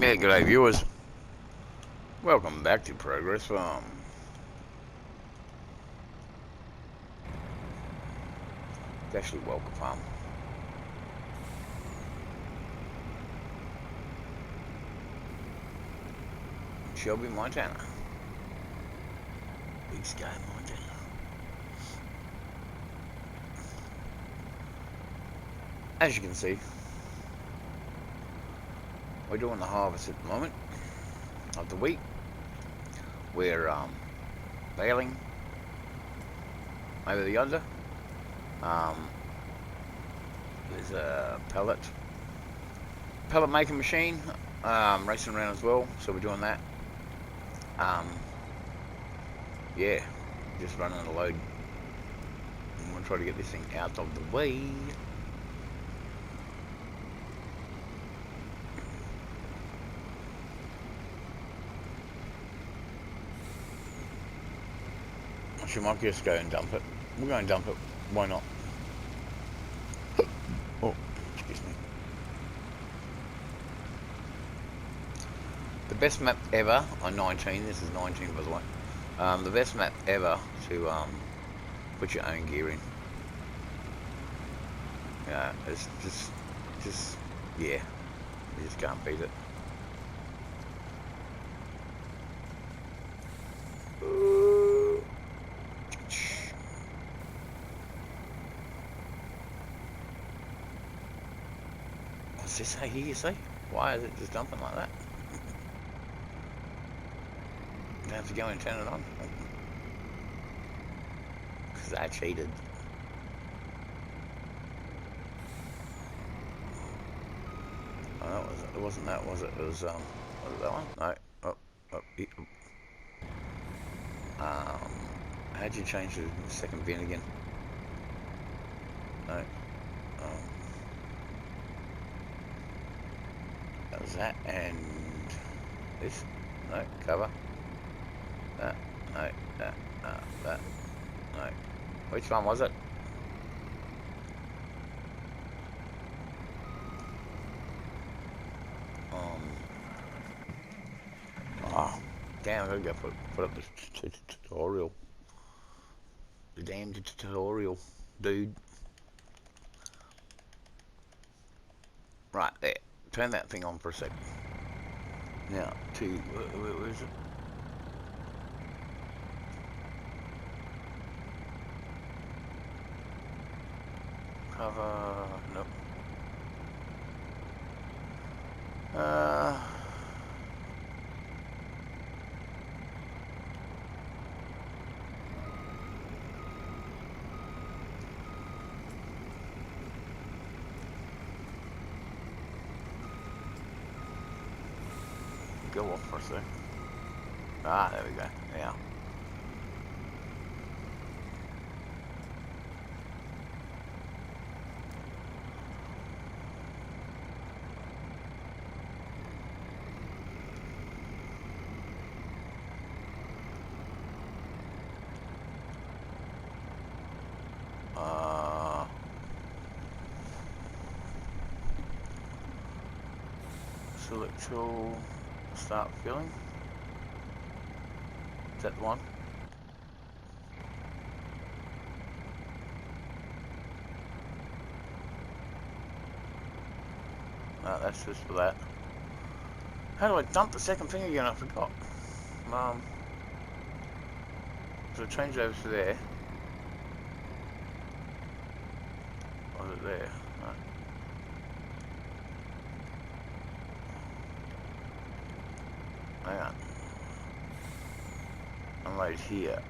Yeah, g'day viewers. Welcome back to Progress Farm. It's actually Welcome Farm. Shelby, Montana. Big Sky, Montana. As you can see, we're doing the harvest at the moment of the wheat. We're baling over the yonder. There's a pellet making machine racing around as well, so we're doing that. Yeah, just running the load. I'm gonna try to get this thing out of the way. She might just go and dump it. We'll go and dump it. Why not? Oh, excuse me. The best map ever on 19. This is 19, by the way. The best map ever to put your own gear in. Yeah, it's just yeah, you just can't beat it. What's this I hear you say? Why is it just dumping like that? You have to go and turn it on. Because I cheated. Oh, it wasn't that, was it? It was it that one? No. How'd you change the second bin again? No. That was that and this. No, cover. That. No, that. That. No. Which one was it? Oh, damn! I gotta go put up the tutorial. The damn tutorial, dude. Right there. Turn that thing on for a sec. Now, where is it? Cover. Nope. Go off for a sec. Ah, there we go. Yeah. Select tool. Start filling. Is that the one? No, that's just for that. How do I dump the second thing again? I forgot. So change over to there. Or is it there? No. Hang on. I'm right here.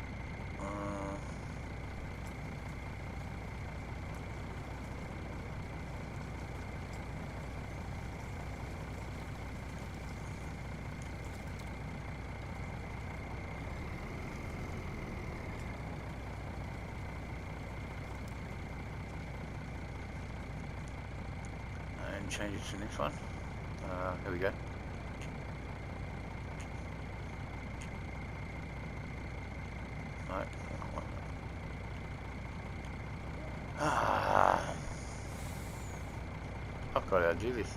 And change it to the next one. Here we go. Right. I've got to do this.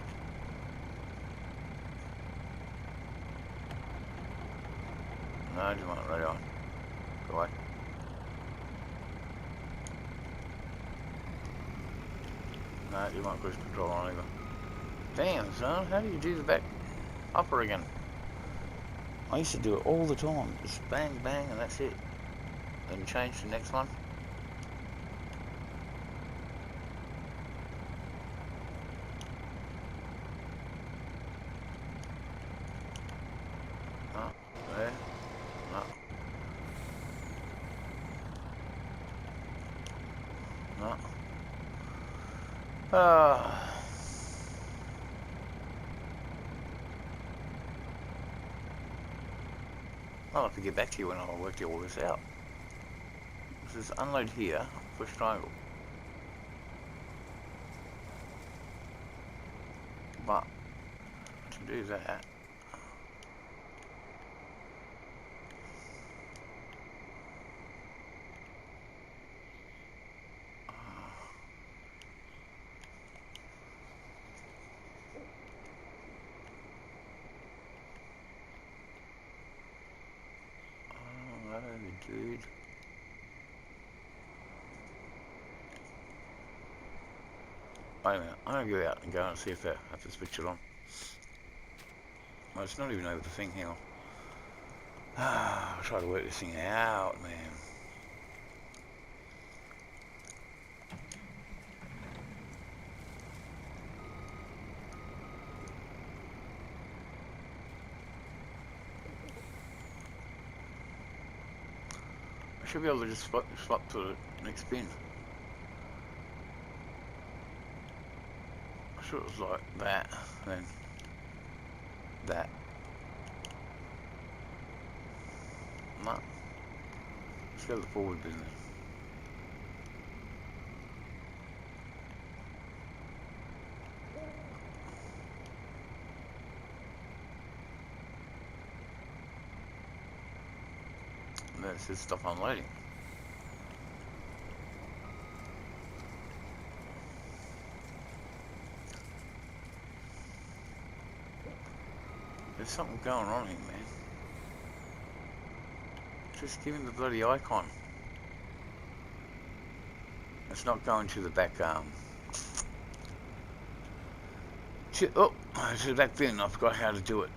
No, I just want it radio on. Go away. No, I just want cruise control on either. Damn, son, how do you do the back upper again? I used to do it all the time. Just bang, bang, and that's it. Then change to the next one. No, there. No. No. I'll have to get back to you when I work all this out. This is unload here, push triangle. But to do that, dude. Wait a minute, I'm gonna go out and go and see if I have to switch it on. Well, it's not even over the thing, hang on. I'll try to work this thing out, man. I should be able to just swap to the next bin. I'm sure it was like that, then that. No. Let's go to the forward bin then. And then it says stop unloading. There's something going on here, man. Just give him the bloody icon. It's not going to the back, to the back bin. I forgot how to do it.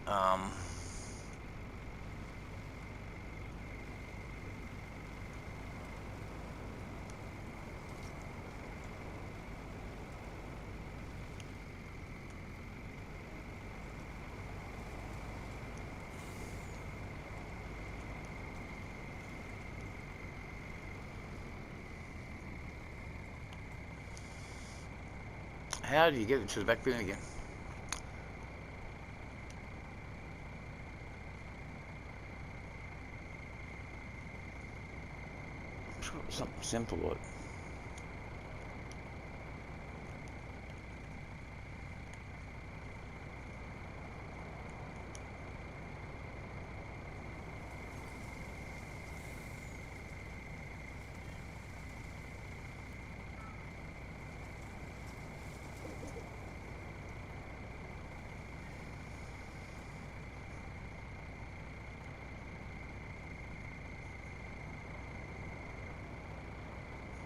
How do you get it to the back bin again? I'm sure it was something simple like.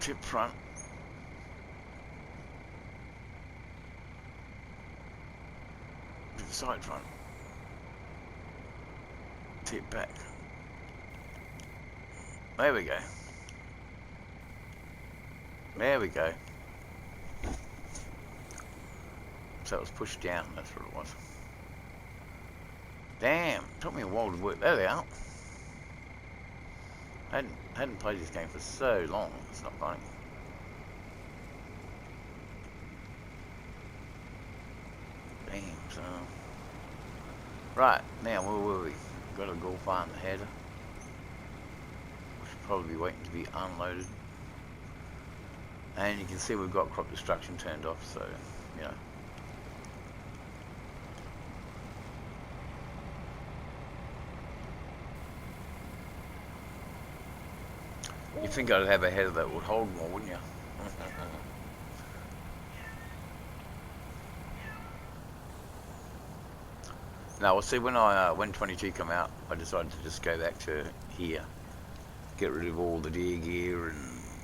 Tip front. Side front. Tip back. There we go. There we go. So it was pushed down, that's what it was. Damn, took me a while to work. There they are. I hadn't played this game for so long, it's not funny. Damn, son. Right, now where were we? Got a Golf on the header. Should probably be waiting to be unloaded. And you can see we've got crop destruction turned off, so, you know. You'd think I'd have a header that would hold more, wouldn't you? No, well, see, when 22 come out, I decided to just go back to here, get rid of all the deer gear and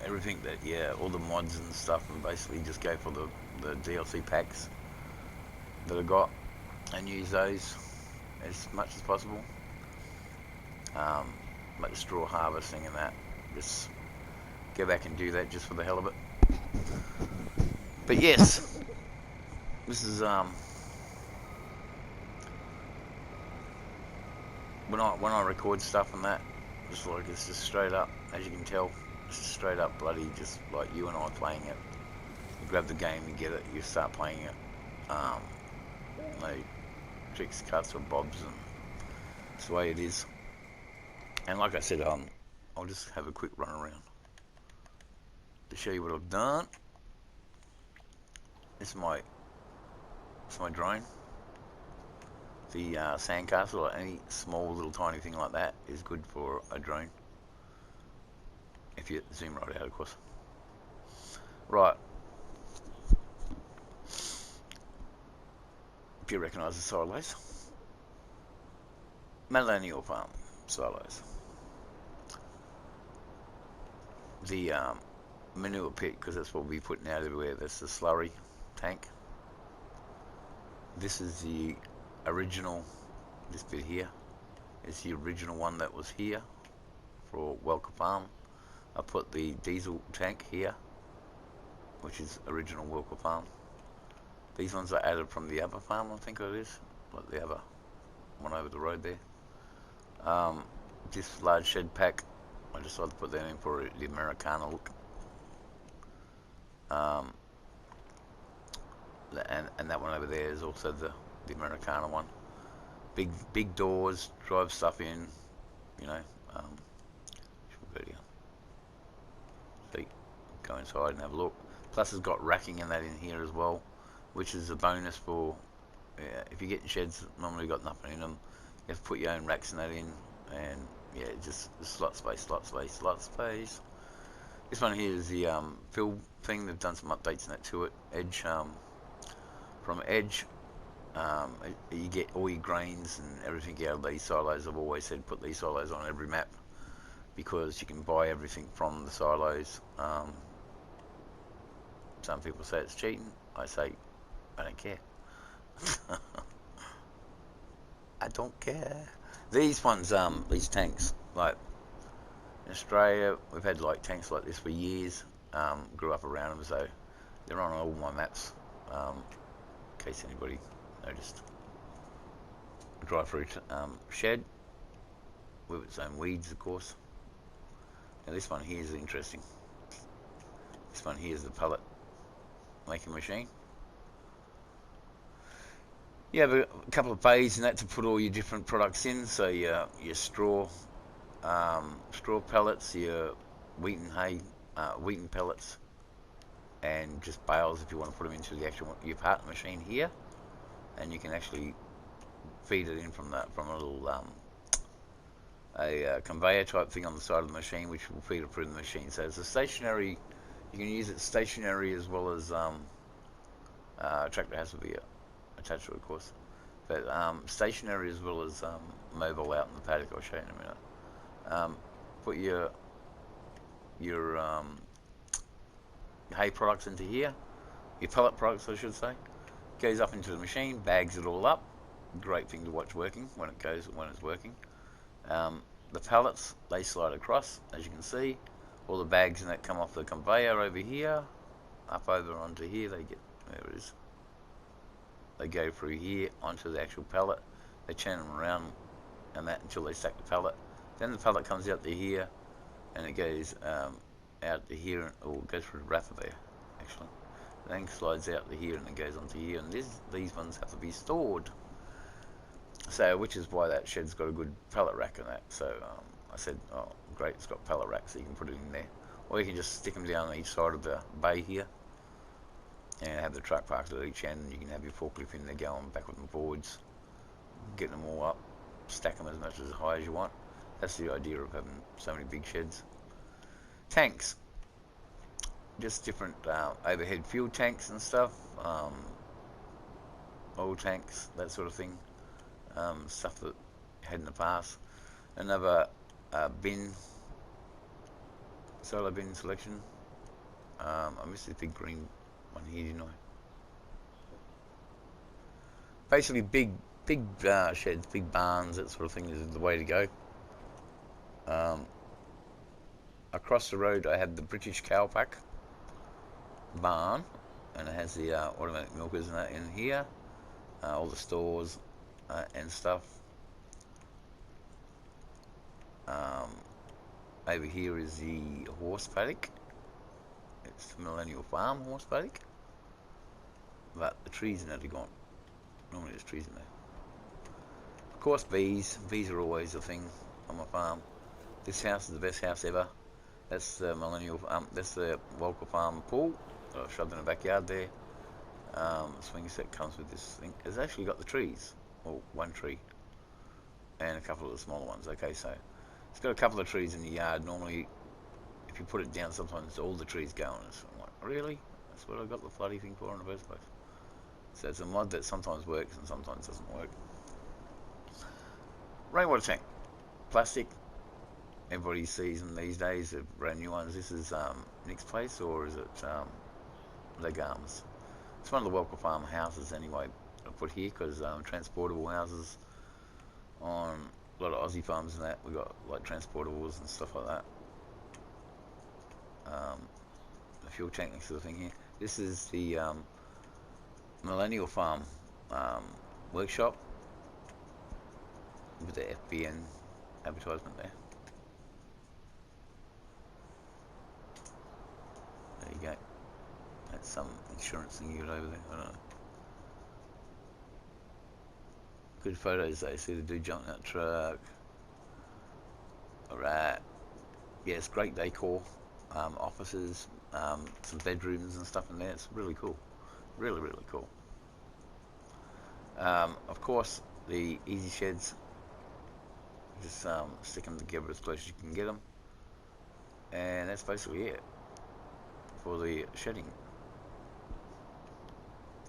everything that, yeah, all the mods and stuff, and basically just go for the DLC packs that I got and use those as much as possible. Like the straw harvesting and that, just go back and do that just for the hell of it. But yes, this is when I record stuff and that, just like it's just straight up, as you can tell, it's just straight up bloody just like you and I playing it. You grab the game, you get it, you start playing it. No tricks, cuts or bobs, and it's the way it is. And like I said, I'll just have a quick run around to show you what I've done. It's my drone. The sandcastle or any small little tiny thing like that is good for a drone. If you zoom right out, of course. Right. If you recognise the silos. Millennial Farm silos. The manure pit, because that's what we'll be putting out everywhere. That's the slurry tank. This is the original, this bit here is the original one that was here for Welker Farm. I put the diesel tank here, which is original Welker Farm. These ones are added from the other farm, I think it is, like the other one over the road there. This large shed pack, I decided to put that in for the Americana look. And that one over there is also the Americana one. Big doors, drive stuff in, you know. So go inside and have a look. Plus it's got racking and that in here as well, which is a bonus for, yeah, if you're getting sheds that normally got nothing in them, you have to put your own racks and that in, and yeah, just slot space. This one here is the fill thing. They've done some updates and that to it. Edge, from Edge, you get all your grains and everything out of these silos. I've always said put these silos on every map because you can buy everything from the silos. Some people say it's cheating. I say I don't care. I don't care. These ones, these tanks, like in Australia, we've had like tanks like this for years. Grew up around them, so they're on all my maps. In case anybody noticed. Dry fruit shed with its own weeds, of course. Now this one here is interesting. This one here is the pellet making machine. You have a couple of bays in that to put all your different products in. So your straw pellets, your wheaten hay, wheaten pellets, and just bales if you want to put them into the actual your part machine here, and you can actually feed it in from a little conveyor type thing on the side of the machine, which will feed it through the machine. So it's a stationary. You can use it stationary as well as tractor has to be attached to it, of course, but stationary as well as mobile out in the paddock. I'll show you in a minute. Put your hay products into here, your pellet products I should say, goes up into the machine, bags it all up. Great thing to watch working when it's working. The pellets, they slide across, as you can see. All the bags and that come off the conveyor over here, up over onto here. They get, there it is. They go through here onto the actual pellet. They turn them around and that until they stack the pellet. Then the pellet comes out to here, and it goes out to here, or goes through the wrapper there, actually. Then slides out to here and then goes onto here. And these ones have to be stored. So, which is why that shed's got a good pellet rack in that. So I said, oh great, it's got pellet racks, so you can put it in there. Or you can just stick them down on each side of the bay here, and have the truck parked at each end. You can have your forklift in there going backwards and forwards, getting them all up, stack them as much as high as you want. That's the idea of having so many big sheds. Tanks, just different overhead fuel tanks and stuff, oil tanks, that sort of thing. stuff that I had in the past. Another bin, solo bin selection. I missed this big green one here, didn't I? Basically, big sheds, big barns, that sort of thing is the way to go. Across the road, I have the British Cowpack barn, and it has the automatic milkers and that in here, all the stores and stuff. Over here is the horse paddock. It's the Millennial Farm horse paddock, but the trees are nearly gone. Normally there's trees in there. Of course, bees. Bees are always a thing on my farm. This house is the best house ever. That's the that's the Walker Farm pool that I've shoved in the backyard there. Swing set comes with this thing. It's actually got the trees, well, one tree, and a couple of the smaller ones. Okay, so it's got a couple of trees in the yard. Normally, if you put it down, sometimes all the trees go on. I'm like, really? That's what I got the bloody thing for in the first place. So it's a mod that sometimes works and sometimes doesn't work. Rainwater tank, plastic. Everybody sees them these days, they're brand new ones. This is Nick's place, or is it Legarms? It's one of the Welker Farm houses anyway, I put here, because transportable houses on a lot of Aussie farms and that, we got like transportables and stuff like that. The fuel tank next to the thing here. This is the Millennial Farm workshop with the FBN advertisement there. There you go. That's some insurance thing you got over there. I don't know. Good photos though. See the dude jumping out the truck. Alright. Yeah, it's great decor. Offices, some bedrooms and stuff in there. It's really cool. Really, really cool. Of course, the easy sheds. Just stick them together as close as you can get them. And that's basically it for the shedding.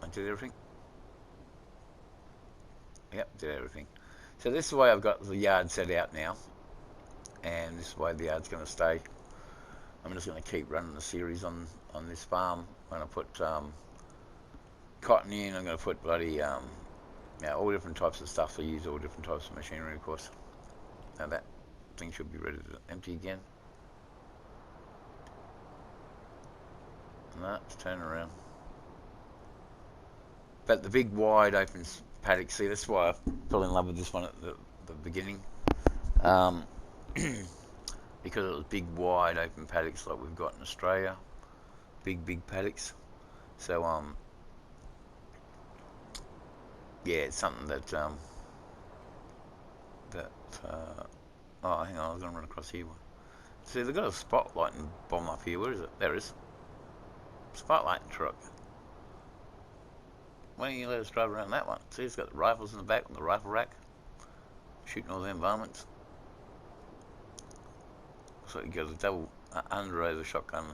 I did everything. Yep, did everything. So this is the way I've got the yard set out now, and this is the way the yard's going to stay. I'm just going to keep running the series on this farm. I'm going to put cotton in. I'm going to put bloody all different types of stuff. I use all different types of machinery, of course. Now that thing should be ready to empty again. And that's turning around. But the big wide open paddock, see, that's why I fell in love with this one at the beginning. Because it was big wide open paddocks like we've got in Australia. Big paddocks. So yeah, it's something that oh, hang on, I was going to run across here. See, they've got a spotlighting bomb up here. Where is it? There it is. Spotlighting truck. Why don't you let us drive around that one? See, it's got the rifles in the back on the rifle rack. Shooting all them varmints. So you got a double under-over shotgun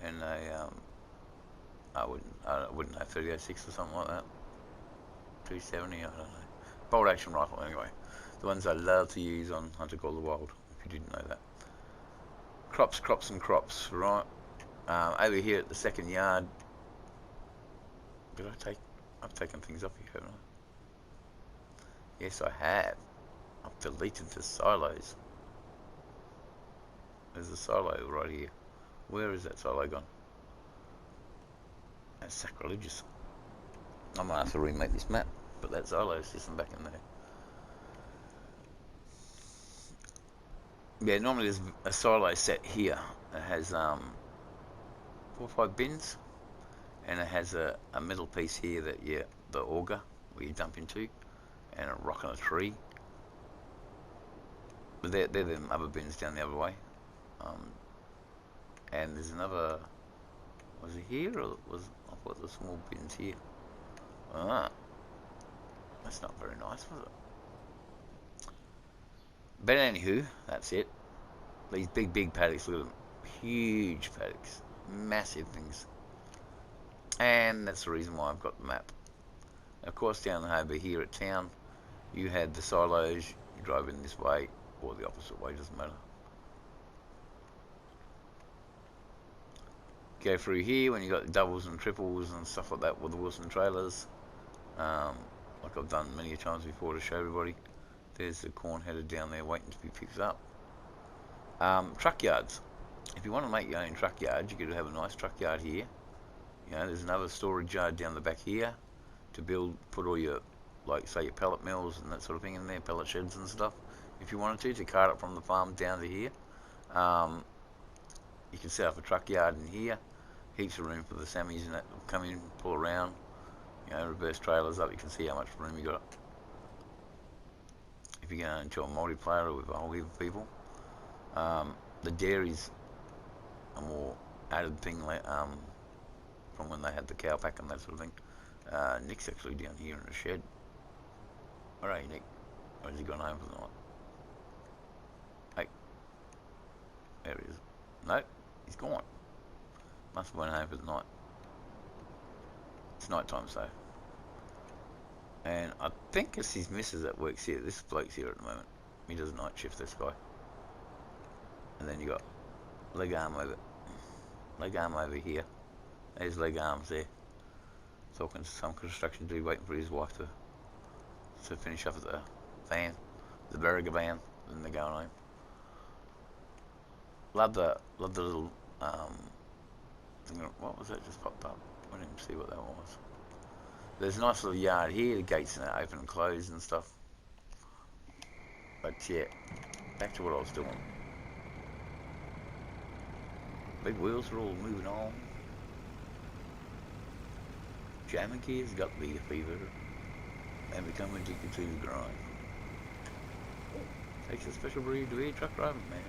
and a I wouldn't know, 30-06 or something like that. 270, I don't know. Bolt action rifle anyway. The ones I love to use on Hunter Call the Wild, if you didn't know that. Crops and crops, right? Over here at the second yard. I've taken things off here, haven't I? Yes, I have. I've deleted the silos. There's a silo right here. Where is that silo gone? That's sacrilegious. I might have to remake this map, but that silo system back in there. Yeah, normally there's a silo set here. It has 4 or 5 bins, and it has a middle piece here that the auger where you dump into, and a rock and a tree. But they're the other bins down the other way. And there's another. Was it here or was I thought the small bins here? Ah, that's not very nice, was it? But anywho, that's it. These big paddocks, look at them. Huge paddocks. Massive things. And that's the reason why I've got the map. Of course, down over here at town, You had the silos, you drove in this way or the opposite way, doesn't matter. Go through here when you got the doubles and triples and stuff like that with the Wilson trailers. Like I've done many times before to show everybody. There's the corn header down there waiting to be picked up. Truck yards. If you want to make your own truck yard, you got to have a nice truck yard here. You know, there's another storage yard down the back here to put all your, like say your pellet mills and that sort of thing in there, pellet sheds and stuff. If you wanted to cart it from the farm down to here, you can set up a truck yard in here. Heaps of room for the Sammies and that will come in, pull around, you know, reverse trailers up. You can see how much room you got. If you go into a multiplayer with a whole heap of people, the dairies are more added thing from when they had the cow pack and that sort of thing. Nick's actually down here in the shed. Where are you, Nick? Or has he gone home for the night? Hey, there he is. No, he's gone. Must have went home for the night. It's night time, so. And I think it's his missus that works here. This bloke's here at the moment. He does night shift, this guy. And then you got leg arm over here. There's leg arms there. Talking to some construction dude waiting for his wife to finish up at the van, the Berriga van, and they're going home. Love the little thing. What was that just popped up? I didn't even see what that was. There's a nice little yard here. The gates are open and closed and stuff. But yeah, back to what I was doing. Big wheels are all moving on. Jamming kids got the fever and become addicted to the grind. Takes a special breed to be a truck driving man.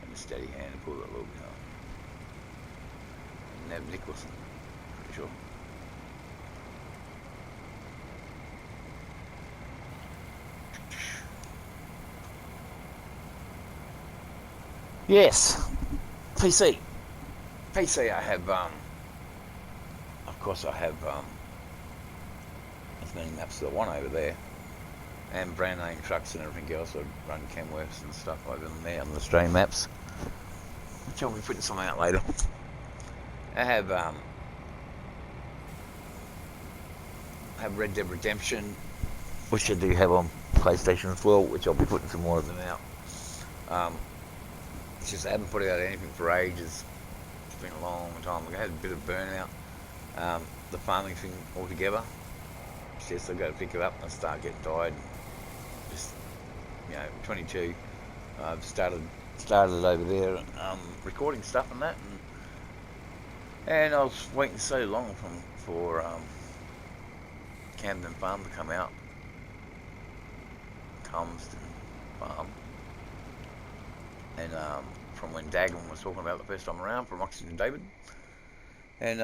And a steady hand to pull that load behind. Neb Nicholson, pretty sure. Yes, PC. PC I have, of course I have as many maps as I want over there. And brand name trucks and everything else. I run Kenworths and stuff over there on the Australian maps. Which I'll be putting some out later. I have Red Dead Redemption, which I do have on PlayStation as well, which I'll be putting some more of them out. It's just I haven't put out anything for ages. It's been a long time. I had a bit of burnout. The farming thing altogether. It's just I've got to pick it up and start getting tired. Just, you know, 22. I've started over there recording stuff and that, and I was waiting so long for Camden Farm to come out. Cumston Farm. And from when Dagon was talking about it the first time around, from Oxygen David. And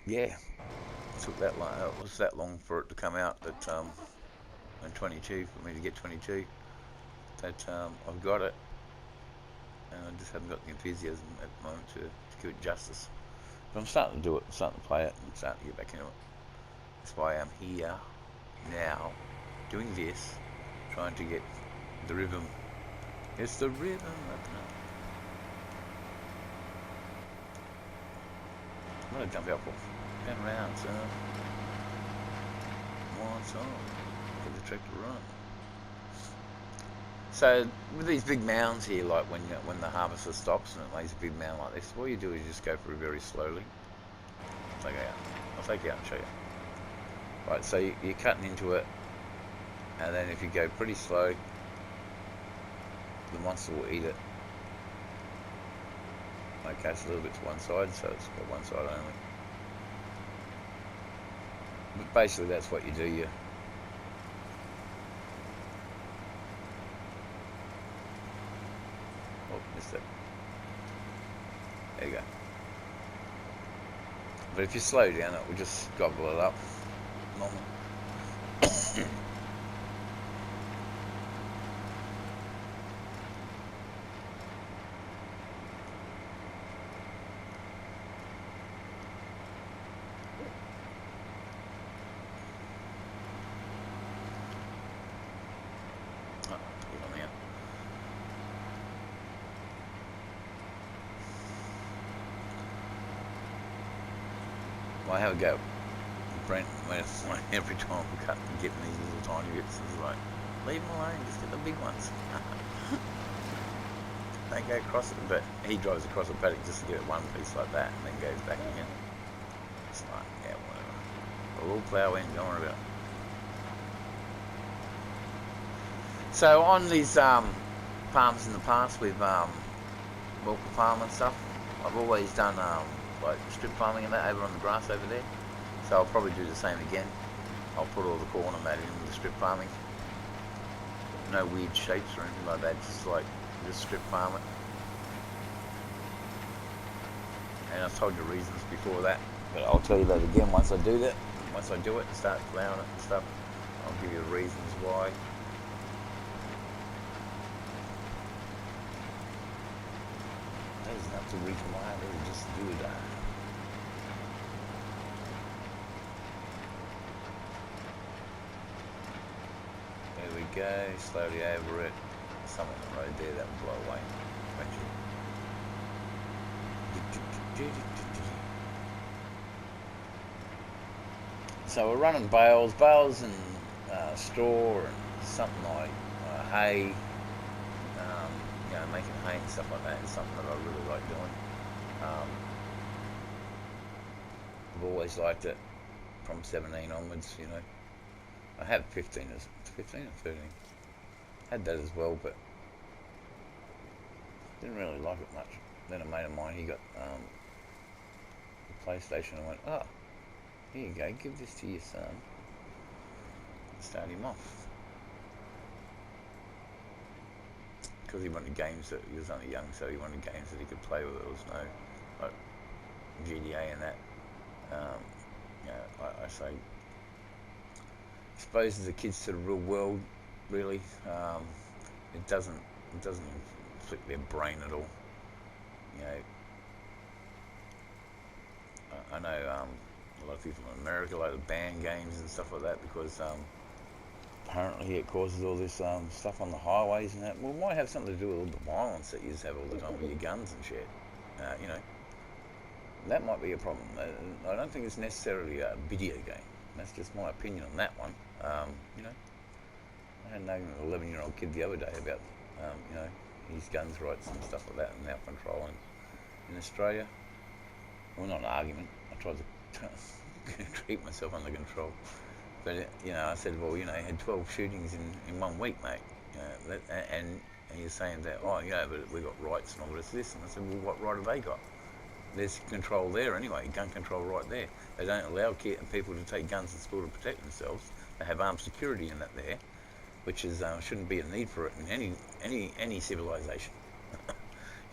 yeah, it took that long. It was that long for it to come out that in 22, for me to get 22, that I've got it, and I just haven't got the enthusiasm at the moment to give it justice. But I'm starting to do it, I'm starting to play it, and starting to get back into it. That's why I'm here now, doing this, trying to get the rhythm. It's the rhythm of the night. I'm gonna jump out for 10 rounds, one song for the tractor run. So with these big mounds here, like when the harvester stops and it lays a big mound like this, what you do is you just go through very slowly. I'll take you out and show you. Right, so you're cutting into it, and then if you go pretty slow, the monster will eat it. Okay, it's a little bit to one side, so it's got one side only. But basically that's what you do. Oh, missed it. There you go. But if you slow down, it will just gobble it up. Normal. Well, I have a go. Brent, when every time we cut and get these little tiny bits, it's like, leave them alone, just get the big ones. They go across it, but he drives across the paddock just to get one piece like that and then goes back again. It's like, yeah, whatever. A little plough in, don't worry about it. So on these farms in the past with Walker Farm and stuff, I've always done like strip farming and that over on the grass over there. So I'll probably do the same again. I'll put all the corn and that in with the strip farming. No weird shapes or anything like that, just strip farm it. And I've told you reasons before that, but I'll tell you that again once I do that. Once I do it and start ploughing it and stuff, I'll give you the reasons why. That is not the reason why, that is just to do it. There we go, slowly over it. Something on the road there, that will blow away eventually. So we're running bales and straw and something like hay. Making hay and stuff like that is something that I really like doing. I've always liked it from 17 onwards, you know. I had 15 or 13. Had that as well, but didn't really like it much. Then a mate of mine, he got a PlayStation and went, oh, here you go, give this to your son. Start him off. Because he wanted games that, he was only young, so he wanted games that he could play with. There was no, like, GTA and that. I say, exposes the kids to the real world, really. It doesn't inflict their brain at all. You know, I know a lot of people in America like to ban games and stuff like that because apparently it causes all this stuff on the highways and that. Well, it might have something to do with all the violence that you just have all the time with your guns and shit. You know, that might be a problem. I don't think it's necessarily a video game. That's just my opinion on that one. You know, I had an 11-year-old kid the other day about, you know, his guns rights and stuff like that and out control in Australia. Well, not an argument. I tried to keep myself under control. But, you know, I said, well, you know, he had 12 shootings in 1 week, mate. You know, and you're saying that, oh, yeah, but we got rights and all this. And I said, well, what right have they got? There's control there anyway, gun control right there. They don't allow people to take guns to school to protect themselves. They have armed security in that there, which is shouldn't be a need for it in any civilization.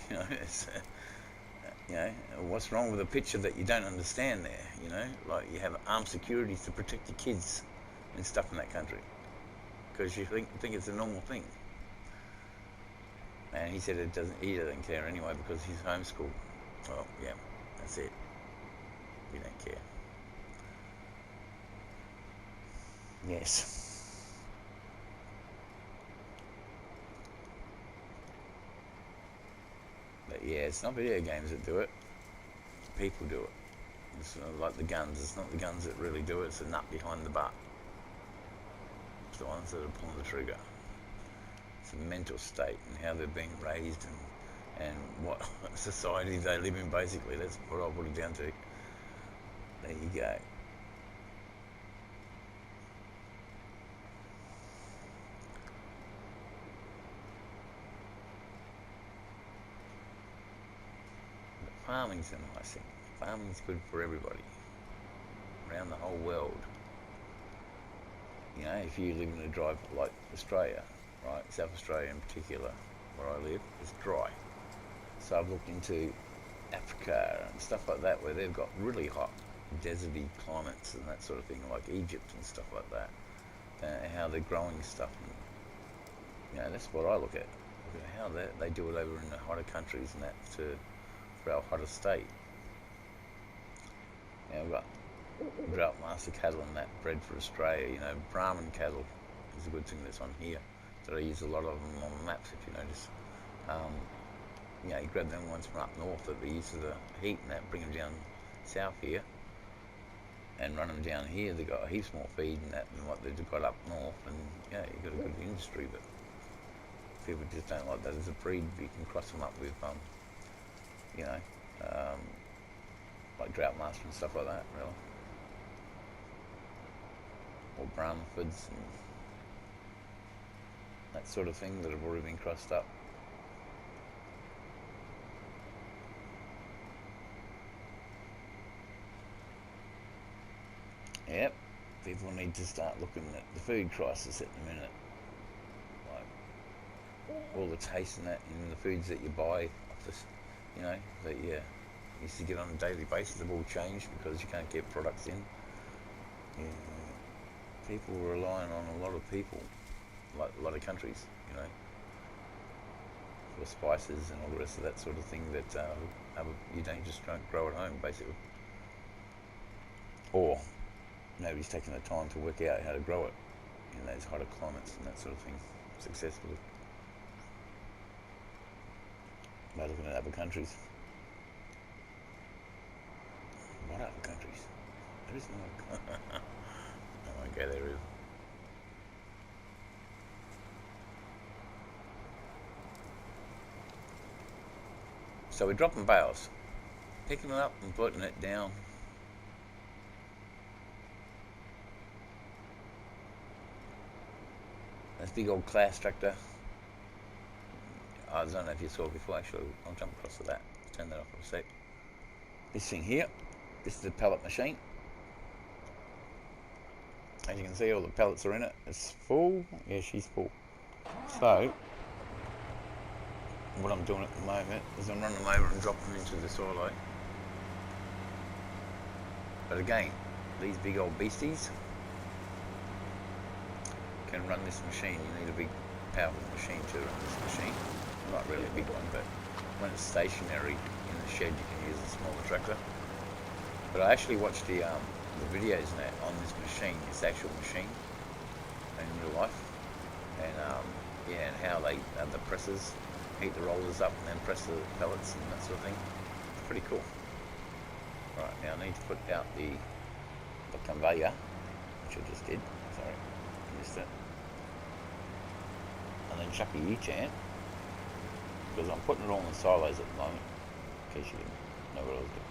You know, it's you know, what's wrong with a picture that you don't understand there? You know, like you have armed security to protect your kids and stuff in that country because you think it's a normal thing. And he said he doesn't care anyway because he's homeschooled. Well, yeah, that's it. We don't care. Yes. But yeah, it's not video games that do it. People do it. It's like the guns. It's not the guns that really do it. It's the nut behind the butt. It's the ones that are pulling the trigger. It's a mental state and how they're being raised and what society they live in, basically. That's what I'll put it down to. There you go. But farming's a nice thing. Farming's good for everybody around the whole world. You know, if you live in a dry, like Australia, right, South Australia in particular, where I live, it's dry. So I've looked into Africa and stuff like that, where they've got really hot, deserty climates and that sort of thing, like Egypt and stuff like that, and how they're growing stuff. And, you know, that's what I look at how they do it over in the hotter countries and that for our hotter state. Now we've got drought master cattle and that bred for Australia. You know, Brahman cattle is a good thing that's on here. That I use a lot of them on the maps, if you notice. You know, you grab them ones from up north that they're used to the heat and that, bring them down south here. and run them down here, they've got heaps more feed and that than what they've got up north, and yeah, you've got a good industry, but people just don't like that as a breed. You can cross them up with, you know, um, like drought master and stuff like that, really, or Brownfords and that sort of thing that have already been crossed up. Yep, people need to start looking at the food crisis at the minute. Like all the taste in that in the foods that you buy off this, you know, that you used to get on a daily basis have all changed because you can't get products in. Yeah, people are relying on a lot of people, like a lot of countries, you know, for spices and all the rest of that sort of thing that you don't just grow at home, basically. Or nobody's taken the time to work out how to grow it in those hotter climates and that sort of thing successfully. By looking at other countries. What other countries? There is no. Oh, okay, there is. So we're dropping bales, picking it up and putting it down. This big old class tractor. I don't know if you saw it before, actually. I'll jump across to that. Turn that off for a sec. This thing here, this is a pallet machine. As you can see, all the pallets are in it. It's full. Yeah, she's full. So, what I'm doing at the moment is I'm running them over and dropping them into the silo. But again, these big old beasties can run this machine. You need a big, powerful machine to run this machine. Not really a big one, but when it's stationary in the shed, you can use a smaller tractor. But I actually watched the videos now on this machine, this actual machine, in real life, and yeah, and how they have the presses, heat the rollers up, and then press the pellets and that sort of thing. It's pretty cool. Right, now I need to put out the conveyor, which I just did. Sorry, I missed it. And then chuck a U-turn, because I'm putting it all in the silos at the moment, in case you didn't know what I was doing.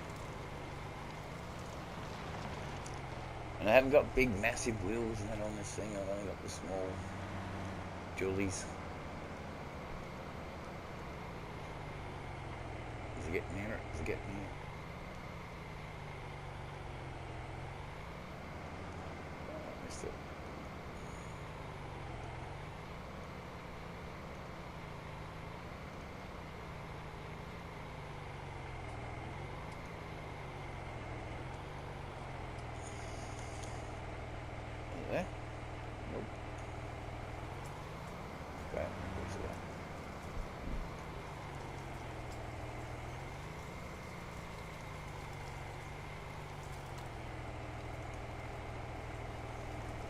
And I haven't got big, massive wheels and that on this thing. I've only got the small Julies. Is it getting near it? Is it getting near it? Oh, I missed it. There? Nope. Okay, where's it at?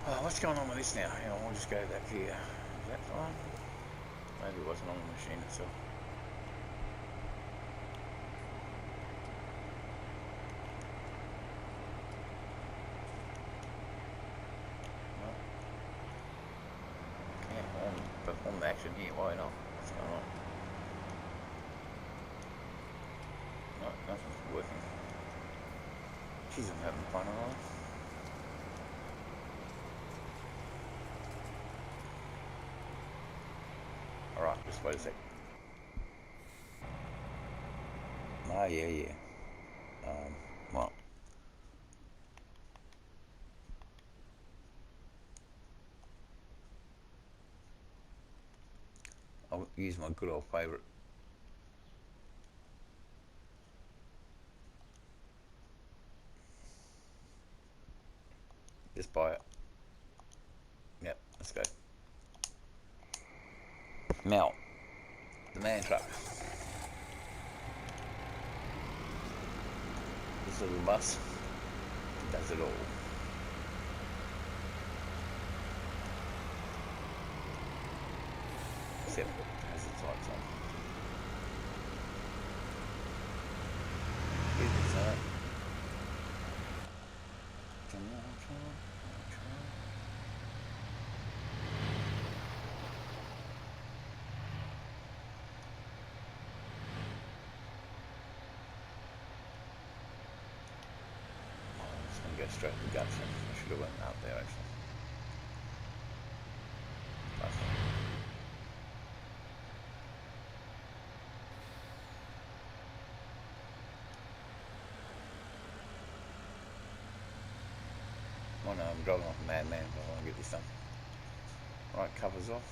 Oh, what's going on with this now? Hang on, we'll just go back here. Is that fine? Maybe it wasn't on the machine itself. Perform the action here, why not? What's going on? No, nothing's working. Jeez, I'm having fun, aren't I? Alright, just wait a sec. Ah, yeah. Well. I'll use my good old favourite. Just buy it. Yep, let's go. Mel, the man truck. This little bus does it all. Except it has its lights on. go straight to the guts. I should have went out there actually. Oh no, I'm driving like a madman if I want to get this done. Right, covers off.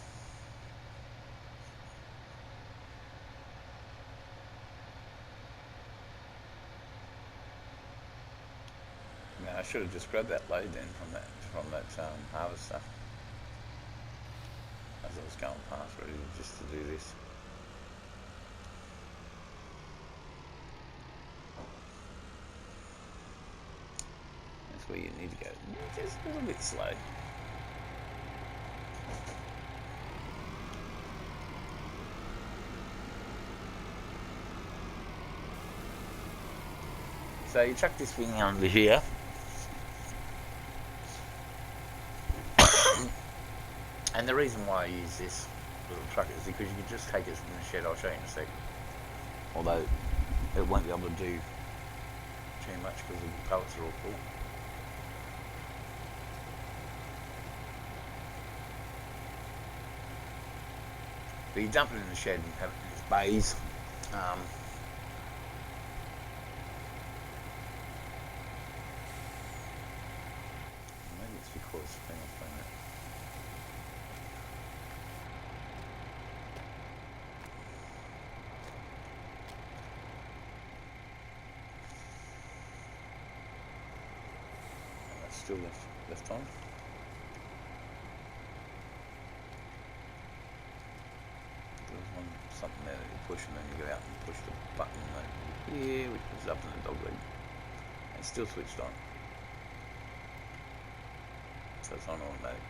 Man, I should have just grabbed that load then from that harvester as I was going past, ready just to do this. That's where you need to go, just a little bit slow. So you chuck this thing under here. And the reason why I use this little truck is because you can just take it from the shed. I'll show you in a sec. Although it won't be able to do too much because the pallets are all full. But you dump it in the shed and have it in its bays. Maybe it's because hang on. Still left on. There's something there that you push and then you go out and push the button over here, which is up in the dog leg. It's still switched on. So it's on automatic.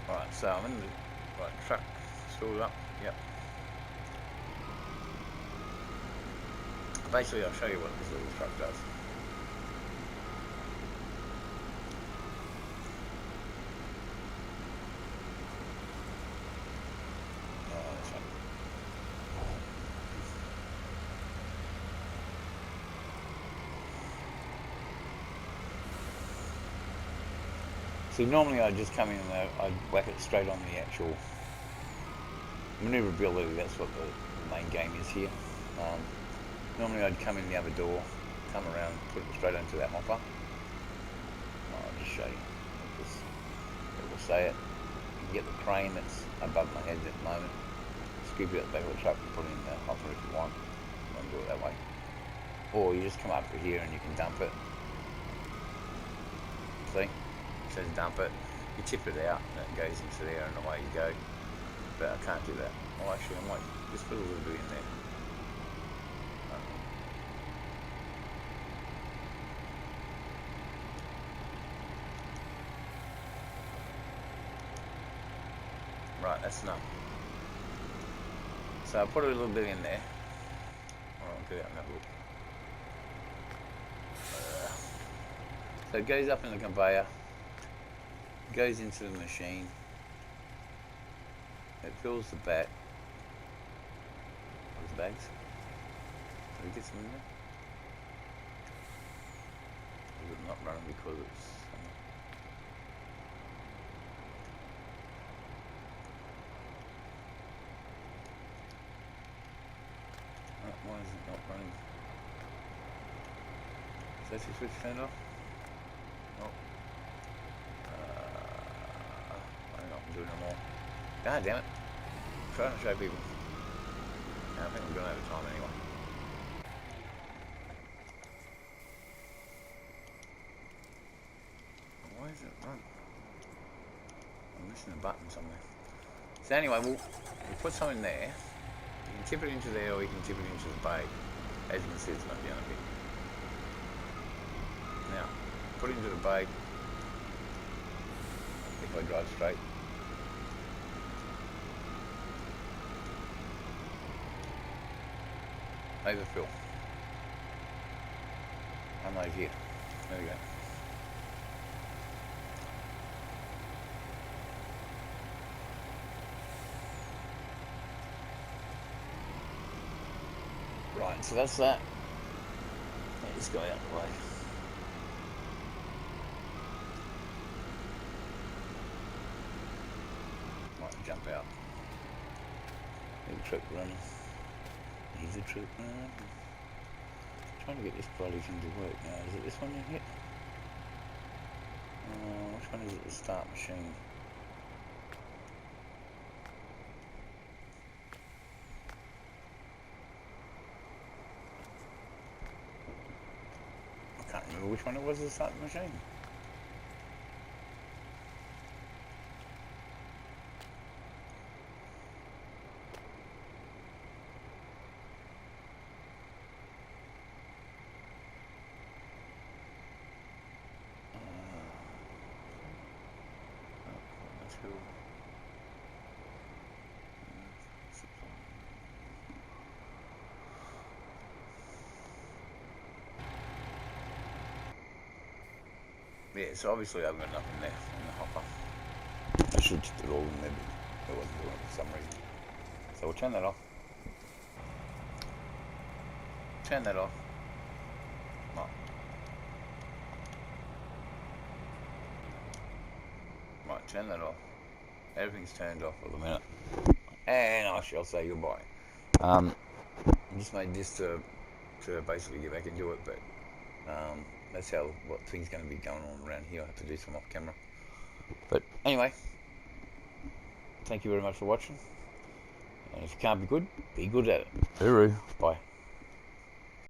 Right, so I'm in the right truck, stored up, yep. Basically I'll show you what this little truck does. So normally I'd just come in and I'd whack it straight on the actual manoeuvrability. That's what the main game is here. Normally I'd come in the other door, come around, put it straight into that hopper. I'll just show you. It will say it. You can get the crane that's above my head at the moment. Scoop it at the back of the truck and put it in the hopper if you want. You want to do it that way. Or you just come up to here and you can dump it. See? It says dump it. You tip it out and it goes into there and away you go. But I can't do that. Oh, actually, I might just put a little bit in there. Right, that's enough. So I'll put a little bit in there. I'll get out and have a look. So it goes up in the conveyor, goes into the machine, it fills the back. What are the bags? Did we get some in there? Or is it not running because it's... Why is it not running? Safety switch turned off? Oh. I don't know if I'm doing them all. God damn it. I'm trying to show people. I think I'm going over time anyway. Why is it run? I'm missing a button somewhere. So anyway, we'll put some in there. You can tip it into there or you can tip it into the bay. As you can see, it's going down a bit. Now, put it into the bay. If I drive straight. Overfill. Unload here. There we go. Right, so that's that. Get this guy out of the way. Might jump out. Little truck running. He's a truck running. Trying to get this bloody thing to work now. Is it this one you hit? Which one is it? The start machine. I can't remember which one it was, the start machine. Yeah, so obviously I haven't got nothing there in the hopper. I should just do it all in there, but it wasn't doing it for some reason. So we'll turn that off. Turn that off. Oh. Right, turn that off. Everything's turned off for the minute. And I shall say goodbye. I just made this to basically get back into it, but that's what things going to be going on around here. I have to do some off camera. But anyway, thank you very much for watching. And if you can't be good at it. Hooroo. Bye.